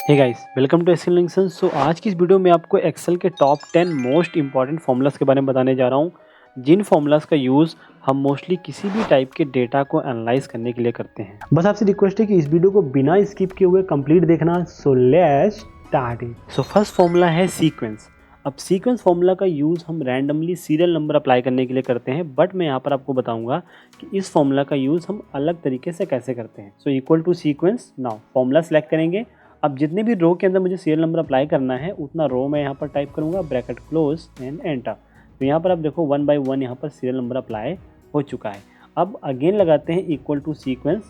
Hey guys, welcome to Excel junction. So आज की इस वीडियो में आपको एक्सेल के टॉप 10 मोस्ट इंपॉर्टेंट फॉर्मूलाज के बारे में बताने जा रहा हूँ, जिन फॉर्मूलाज का यूज़ हम मोस्टली किसी भी टाइप के डेटा को एनालाइज करने के लिए करते हैं। बस आपसे रिक्वेस्ट है कि इस वीडियो को बिना स्किप किए हुए कंप्लीट देखना। So let's start it. So first formula है सीक्वेंस। अब सीक्वेंस फॉर्मूला का यूज़ हम रैंडमली सीरियल नंबर अप्लाई करने के लिए करते हैं, बट मैं यहाँ पर आपको बताऊंगा कि इस फॉर्मूला का यूज़ हम अलग तरीके से कैसे करते हैं। So equal to sequence. Now formula select करेंगे। अब जितने भी रो के अंदर मुझे सीरियल नंबर अप्लाई करना है उतना रो मैं यहाँ पर टाइप करूँगा, ब्रैकेट क्लोज एंड एंटर। तो यहाँ पर आप देखो 1 बाय 1 यहाँ पर सीरियल नंबर अप्लाई हो चुका है। अब अगेन लगाते हैं इक्वल टू सीक्वेंस,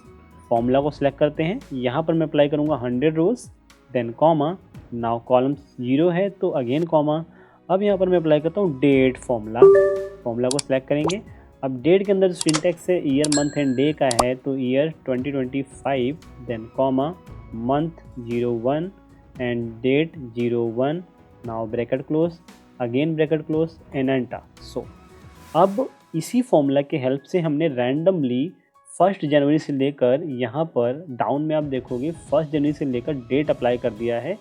फॉर्मूला को सिलेक्ट करते हैं। यहाँ पर मैं अप्लाई करूँगा 100 रोज, देन कॉमा। नाउ कॉलम 0 है तो अगेन कॉमा। अब यहाँ पर मैं अप्लाई करता हूँ डेट फॉर्मूला, फॉर्मूला को सिलेक्ट करेंगे। अब डेट के अंदर सिंटेक्स है ईयर मंथ एंड डे का है तो year 2025, then comma, month 01 and date 01, now bracket close, again bracket close and enter। so अब इसी फॉर्मूला के हेल्प से हमने रैंडमली 1 जनवरी से लेकर यहाँ पर डाउन में आप देखोगे 1 जनवरी से लेकर डेट अप्लाई कर दिया है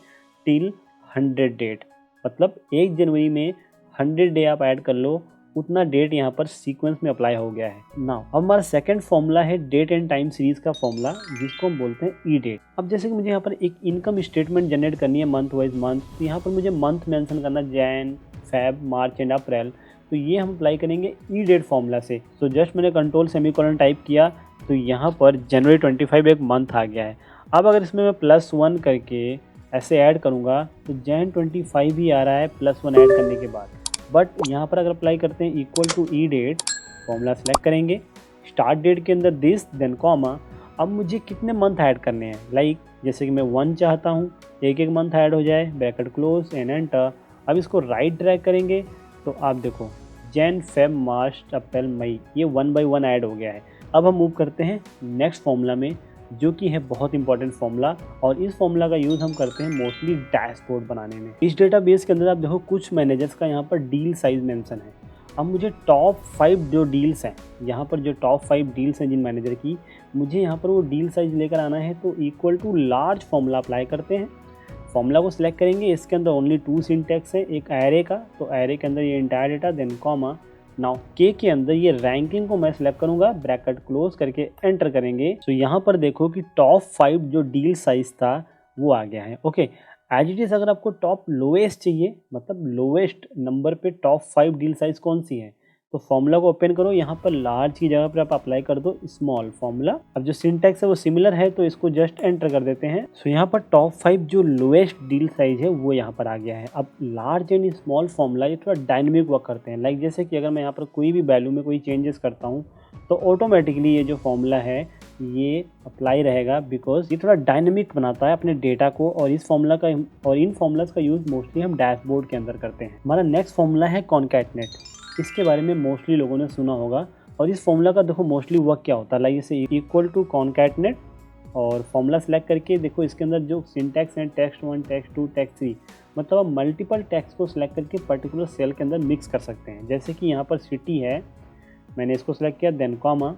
टिल 100 डेट, मतलब 1 जनवरी में 100 डे आप ऐड कर लो, उतना डेट यहाँ पर सीक्वेंस में अप्लाई हो गया है। नाउ अब हमारा सेकंड फॉर्मूला है डेट एंड टाइम सीरीज का फॉर्मूला, जिसको हम बोलते हैं ई डेट। अब जैसे कि मुझे यहाँ पर एक इनकम स्टेटमेंट जनरेट करनी है मंथ वाइज मंथ, तो यहाँ पर मुझे मंथ मेंशन करना Jain, Feb, March and April, तो ये हम अप्लाई करेंगे ई डेट फॉर्मूला से। तो जस्ट मैंने कंट्रोल सेमीकोलन टाइप किया तो यहाँ पर जनवरी 25 एक मंथ आ गया है। अब अगर इसमें मैं +1 करके ऐसे ऐड करूँगा तो जैन 25 ही आ रहा है +1 ऐड करने के बाद। बट यहाँ पर अगर अप्लाई करते हैं equal to E date, formula select करेंगे, स्टार्ट डेट के अंदर दिस, देन कॉमा। अब मुझे कितने मंथ ऐड करने हैं, लाइक जैसे कि मैं 1 चाहता हूँ, एक एक मंथ ऐड हो जाए, ब्रैकेट क्लोज एंड एंटर। अब इसको राइट ड्रैग करेंगे तो आप देखो जैन, फेब, मार्च, अप्रैल, मई, ये 1 बाय 1 ऐड हो गया है। अब हम मूव करते हैं नेक्स्ट फॉर्मूला में, जो कि है बहुत इंपॉर्टेंट फॉर्मूला, और इस फॉर्मूला का यूज़ हम करते हैं मोस्टली डैशबोर्ड बनाने में। इस डेटाबेस के अंदर आप देखो कुछ मैनेजर्स का यहाँ पर डील साइज मेंशन है। अब मुझे टॉप 5 जो डील्स हैं, यहाँ पर जो टॉप 5 डील्स हैं जिन मैनेजर की, मुझे यहाँ पर वो डील साइज लेकर आना है। तो equal to large formula apply करते हैं, फॉर्मूला को सिलेक्ट करेंगे। इसके अंदर ओनली 2 सिंटेक्स है, एक एरे का, तो एरे के अंदर ये entire data, then comma. Now के अंदर ये रैंकिंग को मैं सिलेक्ट करूंगा, ब्रैकेट क्लोज करके एंटर करेंगे। तो यहाँ पर देखो कि टॉप 5 जो डील साइज था वो आ गया है। ओके, एज इट इज अगर आपको टॉप लोएस्ट चाहिए, मतलब लोएस्ट नंबर पे टॉप 5 डील साइज कौन सी है, तो फॉर्मूला को ओपन करो, यहाँ पर लार्ज की जगह पर आप अप्लाई कर दो स्मॉल फॉर्मूला। अब जो सिंटैक्स है वो सिमिलर है तो इसको जस्ट एंटर कर देते हैं। सो यहाँ पर टॉप 5 जो लोएस्ट डील साइज है वो यहाँ पर आ गया है। अब लार्ज एंड स्मॉल फॉर्मूला ये थोड़ा डायनेमिक वर्क करते हैं, लाइक जैसे कि अगर मैं यहाँ पर कोई भी वैल्यू में कोई चेंजेस करता हूँ तो ऑटोमेटिकली ये जो फॉर्मूला है ये अप्लाई रहेगा, बिकॉज ये थोड़ा डायनेमिक बनाता है अपने डेटा को। और इस फॉर्मूला का और इन फॉर्मूलाज का यूज़ मोस्टली हम डैशबोर्ड के अंदर करते हैं। हमारा नेक्स्ट फॉर्मूला है कॉन्कैटनेट। इसके बारे में मोस्टली लोगों ने सुना होगा, और इस फॉर्मूला का देखो मोस्टली वर्क क्या होता है, लाइक जैसे इक्वल टू कॉन्कैटनेट, और फॉर्मूला सेलेक्ट करके देखो इसके अंदर जो सिंटैक्स हैं टेक्स्ट 1, टेक्स्ट 2, टेक्स्ट 3, मतलब आप मल्टीपल टेक्स्ट को सिलेक्ट करके पर्टिकुलर सेल के अंदर मिक्स कर सकते हैं। जैसे कि यहाँ पर सिटी है, मैंने इसको सिलेक्ट किया, देन कॉमा,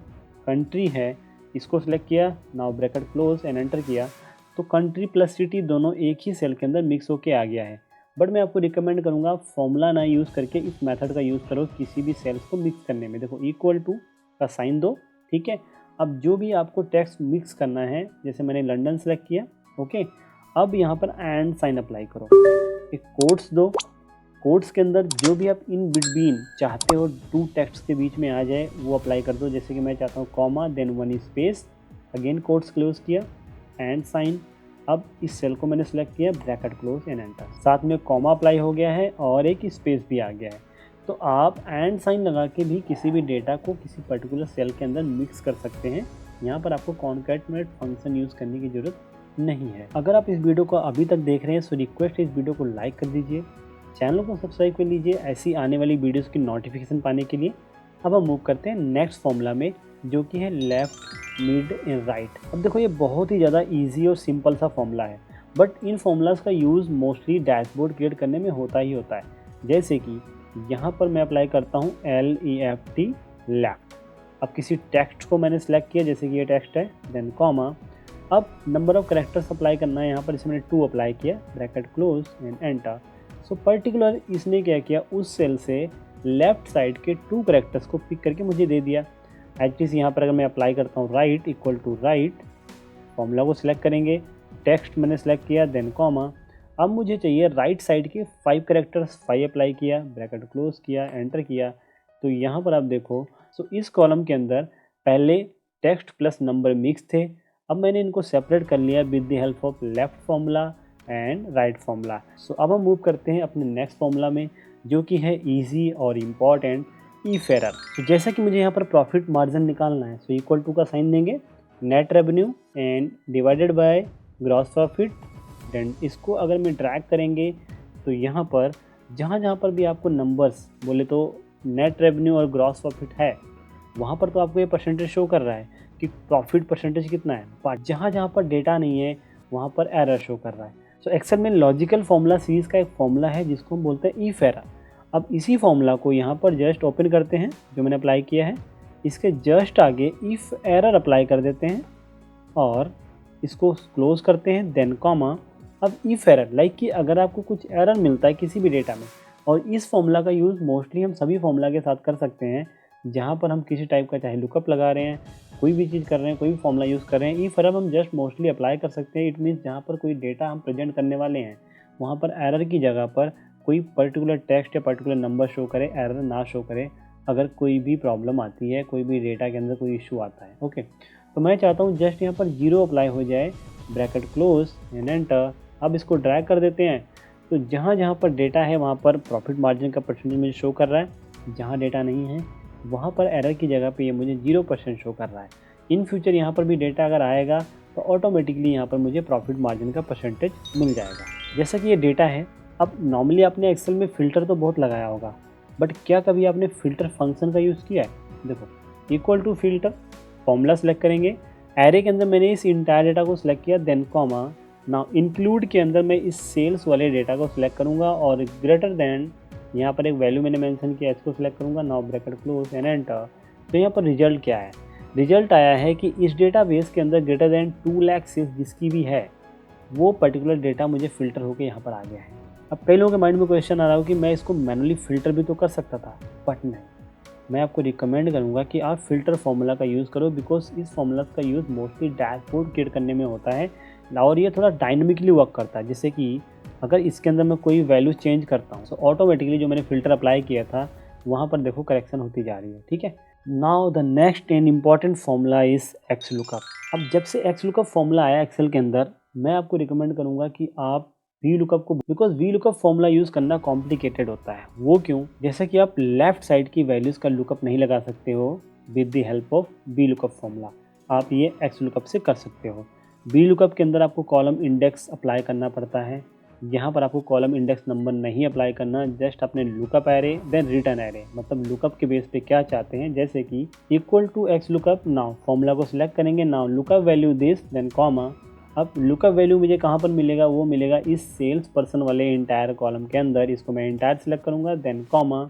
कंट्री है, इसको सिलेक्ट किया, now bracket close and enter किया, तो कंट्री प्लस सिटी दोनों एक ही सेल के अंदर मिक्स होके आ गया है। बट मैं आपको रिकमेंड करूँगा फॉर्मूला ना यूज़ करके इस मेथड का यूज़ करो किसी भी सेल्स को मिक्स करने में। देखो इक्वल टू का साइन दो, ठीक है। अब जो भी आपको टेक्स्ट मिक्स करना है, जैसे मैंने लंदन सेलेक्ट किया, ओके। अब यहाँ पर एंड साइन अप्लाई करो, एक कोट्स दो, कोट्स के अंदर जो भी आप इन बिटवीन चाहते हो 2 टेक्स्ट के बीच में आ जाए वो अप्लाई कर दो। जैसे कि मैं चाहता हूँ comma, then 1 space, again quotes close किया, एंड साइन। अब इस सेल को मैंने सेलेक्ट किया, ब्रैकेट क्लोज एंड एंटर, साथ में कॉमा अप्लाई हो गया है और एक स्पेस भी आ गया है। तो आप एंड साइन लगा के भी किसी भी डेटा को किसी पर्टिकुलर सेल के अंदर मिक्स कर सकते हैं। यहाँ पर आपको कॉन्कैटनेट फंक्शन यूज़ करने की ज़रूरत नहीं है। अगर आप इस वीडियो को अभी तक देख रहे हैं सो रिक्वेस्ट है इस वीडियो को लाइक कर दीजिए, चैनल को सब्सक्राइब कर लीजिए ऐसी आने वाली वीडियोज़ की नोटिफिकेशन पाने के लिए। अब हम मूव करते हैं नेक्स्ट फॉर्मूला में, जो कि है लेफ़्ट, मिड एंड राइट। अब देखो ये बहुत ही ज़्यादा इजी और सिंपल सा फॉर्मूला है, बट इन फॉर्मूलाज का यूज़ मोस्टली डैशबोर्ड क्रिएट करने में होता ही होता है। जैसे कि यहाँ पर मैं अप्लाई करता हूँ LEFT, लेफ्ट। अब किसी टेक्स्ट को मैंने सेलेक्ट किया, जैसे कि ये टेक्स्ट है, देन कॉमा। अब नंबर ऑफ कैरेक्टर्स अप्लाई करना है यहाँ पर, इसमें मैंने 2 अप्लाई किया, bracket close and enter. So particular इसने क्या किया, उस सेल से लेफ्ट साइड के 2 कैरेक्टर्स को पिक करके मुझे दे दिया। एटलीस्ट यहाँ पर अगर मैं अप्लाई करता हूँ right equal to right, formula को सिलेक्ट करेंगे, टेक्स्ट मैंने सेलेक्ट किया, देन कॉमा। अब मुझे चाहिए राइट साइड के 5 कैरेक्टर्स, 5 अप्लाई किया, ब्रैकेट क्लोज किया, एंटर किया। तो यहाँ पर आप देखो, सो इस कॉलम के अंदर पहले टेक्स्ट प्लस नंबर मिक्स थे, अब मैंने इनको सेपरेट कर लिया with the help of left formula and right formula. So अब हम मूव करते हैं अपने नेक्स्ट फॉर्मूला में, जो कि है ईजी और इम्पॉर्टेंट इफ एरर। तो जैसा कि मुझे यहाँ पर प्रॉफिट मार्जिन निकालना है, सो इक्वल टू का साइन देंगे, net revenue and divided by gross profit. Then इसको अगर मैं ड्रैग करेंगे तो यहाँ पर जहाँ पर भी आपको नंबर्स बोले तो नेट रेवेन्यू और ग्रॉस प्रॉफिट है, वहाँ पर तो आपको ये परसेंटेज शो कर रहा है कि प्रॉफिट परसेंटेज कितना है, बट जहाँ पर डेटा नहीं है वहाँ पर एरर शो कर रहा है। सो एक्सेल में लॉजिकल फॉर्मूला सीरीज़ का एक फॉर्मूला है जिसको हम बोलते हैं इफ एरर। अब इसी फॉर्मूला को यहाँ पर जस्ट ओपन करते हैं, जो मैंने अप्लाई किया है, इसके जस्ट आगे इफ एरर अप्लाई कर देते हैं और इसको क्लोज करते हैं, देन कॉमा। अब इफ एरर लाइक कि अगर आपको कुछ एरर मिलता है किसी भी डेटा में, और इस फॉर्मूला का यूज़ मोस्टली हम सभी फॉर्मूला के साथ कर सकते हैं जहाँ पर हम किसी टाइप का चाहे लुकअप लगा रहे हैं, कोई भी चीज़ कर रहे हैं, कोई भी फॉर्मूला यूज़ कर रहे हैं, इफ एरर हम जस्ट मोस्टली अप्लाई कर सकते हैं। इट मीन्स जहाँ पर कोई डेटा हम प्रेजेंट करने वाले हैं वहाँ पर एरर की जगह पर कोई पर्टिकुलर टेक्स्ट या पर्टिकुलर नंबर शो करे, एरर ना शो करे अगर कोई भी प्रॉब्लम आती है, कोई भी डेटा के अंदर कोई इशू आता है। ओके, तो मैं चाहता हूँ जस्ट यहाँ पर 0 अप्लाई हो जाए, ब्रैकेट क्लोज एंड एंटर। अब इसको ड्रैग कर देते हैं, तो जहाँ पर डेटा है वहाँ पर प्रॉफिट मार्जिन का परसेंटेज मुझे शो कर रहा है, जहाँ डेटा नहीं है वहाँ पर एरर की जगह पे ये मुझे 0% शो कर रहा है। इन फ्यूचर यहाँ पर भी डेटा अगर आएगा तो ऑटोमेटिकली यहाँ पर मुझे प्रॉफिट मार्जिन का परसेंटेज मिल जाएगा। जैसा कि ये डेटा है, अब नॉर्मली आपने एक्सेल में फ़िल्टर तो बहुत लगाया होगा, बट क्या कभी आपने फ़िल्टर फंक्शन का यूज़ किया है? देखो, equal to filter, formula select करेंगे, एरे के अंदर मैंने इस इंटायर डेटा को सिलेक्ट किया, देन कॉमा। नाउ इंक्लूड के अंदर मैं इस सेल्स वाले डेटा को सिलेक्ट करूँगा और ग्रेटर दैन यहाँ पर एक वैल्यू मैंने मेंशन किया, इसको सिलेक्ट करूँगा, now bracket close and enter. तो यहाँ पर रिजल्ट क्या है? रिजल्ट आया है कि इस डेटाबेस के अंदर ग्रेटर दैन 2 लाख सेल्स जिसकी भी है वो पर्टिकुलर डेटा मुझे फ़िल्टर होकर यहाँ पर आ गया है। अब कई लोगों के माइंड में क्वेश्चन आ रहा हो कि मैं इसको मैनुअली फ़िल्टर भी तो कर सकता था, बट नहीं, मैं आपको रिकमेंड करूँगा कि आप फ़िल्टर फार्मूला का यूज़ करो, बिकॉज इस फार्मूला का यूज़ मोस्टली डैशबोर्ड क्रिएट करने में होता है और ये थोड़ा डायनामिकली वर्क करता है। जैसे कि अगर इसके अंदर मैं कोई वैल्यू चेंज करता हूँ तो ऑटोमेटिकली जो मैंने फ़िल्टर अप्लाई किया था वहाँ पर देखो करेक्शन होती जा रही है। ठीक है, now the next and important formula is x lookup. अब जब से एक्स लुकअप फार्मूला आया एक्सेल के अंदर, मैं आपको रिकमेंड करूँगा कि आप वी लुकअप को, because V lookup formula use करना कॉम्प्लिकेटेड होता है। वो क्यों? जैसा कि आप लेफ्ट साइड की वैल्यूज़ का लुकअप नहीं लगा सकते हो with the help of V lookup formula, आप ये एक्स लुकअप से कर सकते हो। वी लुकअप के अंदर आपको कॉलम इंडेक्स अप्लाई करना पड़ता है, यहाँ पर आपको कॉलम इंडेक्स नंबर नहीं अप्लाई करना, जस्ट अपने lookup array then return array, मतलब लुकअप के बेस पे क्या चाहते हैं, जैसे कि equal to X lookup. Now formula को सिलेक्ट करेंगे, now lookup value this then comma. अब लुकअप वैल्यू मुझे कहाँ पर मिलेगा? वो मिलेगा इस सेल्स पर्सन वाले इंटायर कॉलम के अंदर, इसको मैं इंटायर सेलेक्ट करूँगा, देन कॉमा।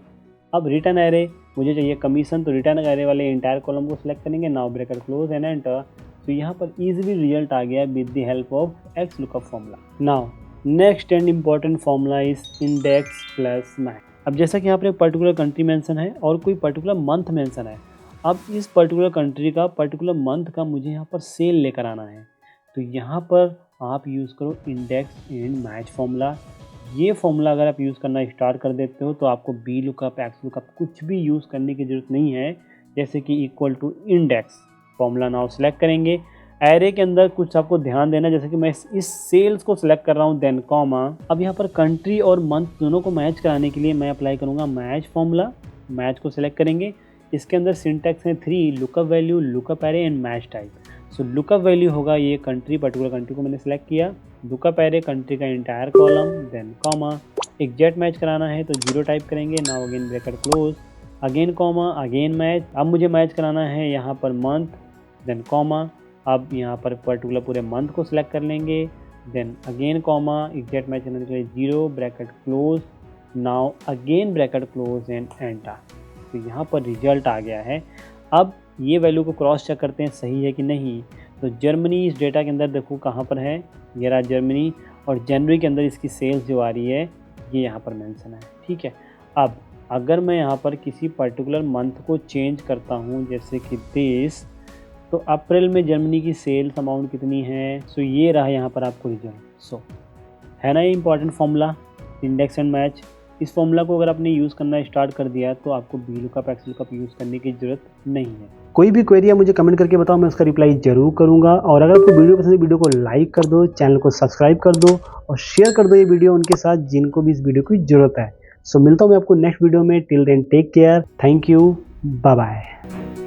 अब रिटर्न एरे मुझे चाहिए कमीशन, तो रिटर्न एरे वाले इंटायर कॉलम को सिलेक्ट करेंगे, now bracket close and enter. तो यहाँ पर इजीली रिजल्ट आ गया with the help of x lookup formula. Now next and important formula is index plus match. अब जैसा कि यहाँ पर एक पर्टिकुलर कंट्री मेंशन है और कोई पर्टिकुलर मंथ मेंशन है, अब इस पर्टिकुलर कंट्री का पर्टिकुलर मंथ का मुझे यहाँ पर सेल लेकर आना है, तो यहाँ पर आप यूज़ करो इंडेक्स एंड मैच फॉर्मूला। ये फॉर्मूला अगर आप यूज़ करना स्टार्ट कर देते हो तो आपको बी लुकअप, एक्स लुकअप कुछ भी यूज़ करने की ज़रूरत नहीं है। जैसे कि equal to index, formula now select करेंगे, एरे के अंदर कुछ आपको ध्यान देना, जैसे कि मैं इस सेल्स को सिलेक्ट कर रहा हूँ, देन कॉमा। अब यहाँ पर कंट्री और मंथ दोनों को मैच कराने के लिए मैं अप्लाई करूँगा मैच फॉर्मूला। मैच को सिलेक्ट करेंगे, इसके अंदर सिंटैक्स है 3, lookup value, lookup array and match type. So lookup value होगा ये कंट्री, पर्टिकुलर कंट्री को मैंने सेलेक्ट किया, लुकअप एरे कंट्री का entire column, then comma. Exact match कराना है तो 0 टाइप करेंगे, now again bracket close, again comma, again match. अब मुझे मैच कराना है यहाँ पर मंथ, देन कॉमा। अब यहाँ पर पर्टिकुलर पूरे मंथ को सिलेक्ट कर लेंगे, then again comma, exact match करने के लिए 0 bracket close, now again bracket close and enter. तो यहाँ पर रिजल्ट आ गया है। अब ये वैल्यू को क्रॉस चेक करते हैं सही है कि नहीं, तो जर्मनी इस डेटा के अंदर देखो कहाँ पर है, ये रहा जर्मनी, और जनवरी के अंदर इसकी सेल्स जो आ रही है ये यहाँ पर मेंशन है, ठीक है। अब अगर मैं यहाँ पर किसी पर्टिकुलर मंथ को चेंज करता हूँ, जैसे कि 30, तो अप्रैल में जर्मनी की सेल्स अमाउंट कितनी है, सो ये रहा यहाँ पर आपको रिजल्ट। सो है ना ये important formula, index and match. इस फॉर्मूला को अगर आपने यूज़ करना स्टार्ट कर दिया तो आपको VLOOKUP XLOOKUP यूज़ करने की ज़रूरत नहीं है। कोई भी क्वेरी है मुझे कमेंट करके बताओ, मैं उसका रिप्लाई जरूर करूंगा। और अगर आपको वीडियो पसंद है, वीडियो को लाइक कर दो, चैनल को सब्सक्राइब कर दो और शेयर कर दो ये वीडियो उनके साथ जिनको भी इस वीडियो की जरूरत है। सो मिलता हूँ मैं आपको नेक्स्ट वीडियो में। Till then take care, thank you, bye bye.